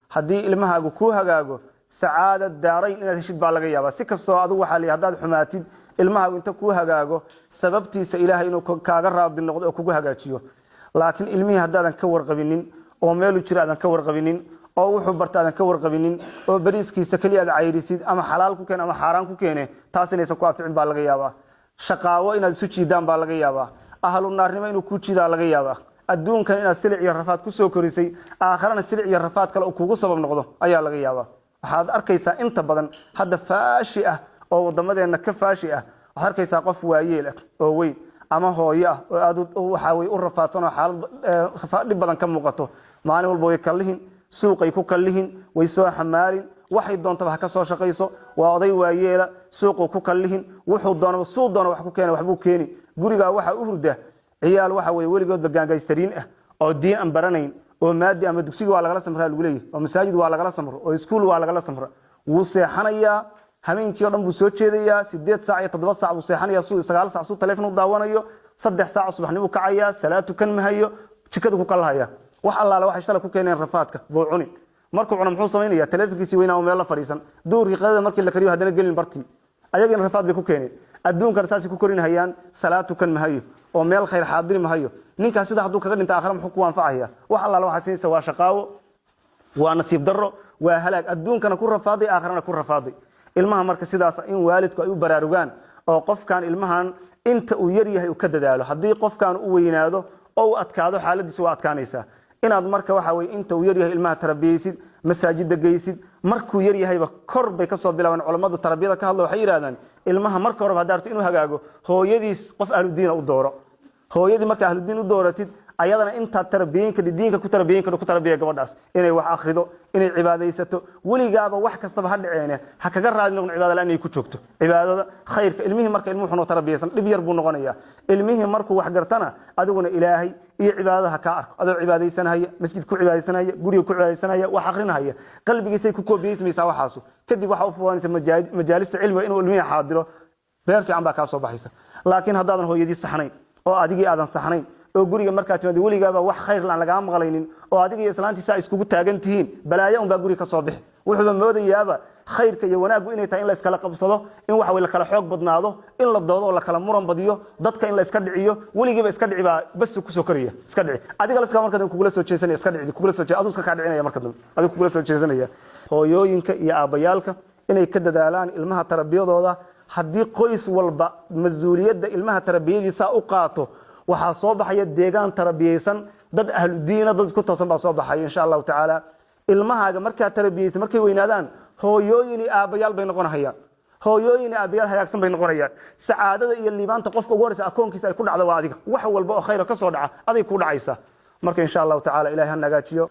haddii ilmahaagu ku hagaago sacaada daarayn inaad heshid baa laga yaabaa si kastoo adigu waxa la hadaad xumaatid ilmahaagu inta ku hagaago sababtiisa ilaahay inuu kaaga raadi noqdo oo kugu hagaajiyo laakiin ilmihii hadaadan ka warqabinin oo meelu jira aadan ka warqabinin oo wuxuu bartaadan ka warqabinin oo bariiskiisa kaliya aad cayrisid ama xalaal ku keen ama xaraan ku keenay taas inaysan ku aficin baa laga yaabaa shaqaawo inaad isu jiidaan baa laga yaabaa ahlu naarnimo inuu ku jiidaa laga yaabaa adduunkan inaad silic iyo rafaad ku soo korisay aakhirana silic iyo rafaad kale uu kugu sabab noqdo ayaa laga yaabaa waxaad arkaysaa inta badan hadda faashi ah oo wadamadeena ka faashi ah waxaad arkaysaa qof waayeel ah oo weyn ama hooyo ah oo aad waxa way u rafaadsan oo xaalad dhib badan ka muuqato maalin walba way kallihin suuqay ku kallihin way soo xamaalin waxay doontaba ha ka soo shaqayso waa oday waayeela suuqu ku kallihin wuxuu doono suu doono wax ku keenay waxbuu keeni guriga waxa u hurda ciyaal waxa way weligood gaangaystariin ah oo diin aan baranayn oo maadi ama dugsiga waa lagala samraa lagu leeyahay oo masaajid waa lagala samro oo iskuul waa lagala samro wuu seexanayaa habeenkii oo dhan buu soo jeedayaa 8 saac iyo 7 saac buu seexanayaa 9 saac suu telefoon u daawanayo 3 saac subaxnimo kacayaa salaatu kan mahayo jikada ku kalahaya wax allaala waxay shalay ku keeneen rafaadka buu cuni markuu cuna muxuu sameeyaa telefoonkiisa weynaa oo meel la fariisan duurkii qadada markii la kariyo hadana gelin bartii ayagana rafaad bay ku keeneen adduunkan saasi ku korinayaan salaatu kan mahayo oo meel khayr xaadir mahayo ninka sida haduu kaga dhinta aakhira muxuu ku anfacaya wax allaala waxa siinaysa waa shaqaawo waa nasiib darro waa halaag adduunkana ku rafaaday aakhirana ku rafaaday ilmaha marka sidaas in waalidku ay u baraarugaan oo qofkan ilmahan inta uu yar yahay uu ka dadaalo hadii qofkan uu weynaado oo adkaado xaaladiisu waa adkaanaysa inaad marka waxa way inta uu yar yahay ilmaha tarbiyaysid masaajida geysid markuu yar yahayba kor bay ka soo bilaabaan culimada tarbiyada ka hadla waxay yiraahdaan ilmaha marka hore hadaarto inuu hagaago hooyadiis qof ahlu diin u dooro hooyadii marka ahlu diin u dooratid ayadana inta tarbiyinka diinka ku tarbiya gabadhaas inay wax akhrido inay cibaadaysato waligaaba wax kastaba ha dhiceene ha kaga raadi noqon cibaadada la inay ku joogto cibaadada khayrka ilmihi marka ilmuhu xunoo tarbiyaysan dhib yar buu noqonayaa ilmihi markuu wax gartana adiguna ilaahay iyo cibaadada ka arko adoo cibaadaysanaya masjid ku cibaadaysanaya guriga ku cibaadaysanaya wax akhrinaya qalbigiisa ku koobiyaymaysaa waxaasu kadib waxa uu fuudanaysa majaalista cilmiga inuu ilmihi xaadiro beer fiican baa ka soo baxaysa laakiin hadaadan hooyadii saxnayn oo adigii aadan saxnayn oo guriga marka timaado waligaaba wax khayr laan laga maqlaynin oo adiga iyo islaantiisa iskugu taagan tihiin balaayo baa guriga ka soo bixi wuxuu moodayaaba khayrka iyo wanaagu inay tahay in la iskala qabsado in waxa way la kala xoog badnaado in la doodo oo la kala muran badiyo dadka in la iska dhiciyo waligiiba iska dhiciba bas ku soo koriya iska dhici adiga lafta marka kugula soo jeesanaya iska dhici kugula soo jeesanaya iska ka dhicinaya marka dambe adiga kugula soo jeesanaya hooyooyinka iyo aabayaalka inay ka dadaalaan ilmaha tarbiyadooda hadii qoys walba mas'uuliyadda ilmaha tarbiyadiisa u qaato waxa soo baxaya deegaan tarbiyaysan dad ahlu diina dad ku toosan baa soo baxay insha Allah taala ilmahaaga marka tarbiyaysan markay weynaadaan hooyooyin iyo aabayaal bay noqonayaan hooyooyin iyo aabayaal hagaagsan bay noqonayaan sacaadada iyo liibaanta qofka ugu horeysa akoonkiisa ay ku dhacdo waa adiga wax walba oo khayr ka soo dhaca adiga ku dhacaysa marka insha Allah taala ilaahay ha nagaajiyo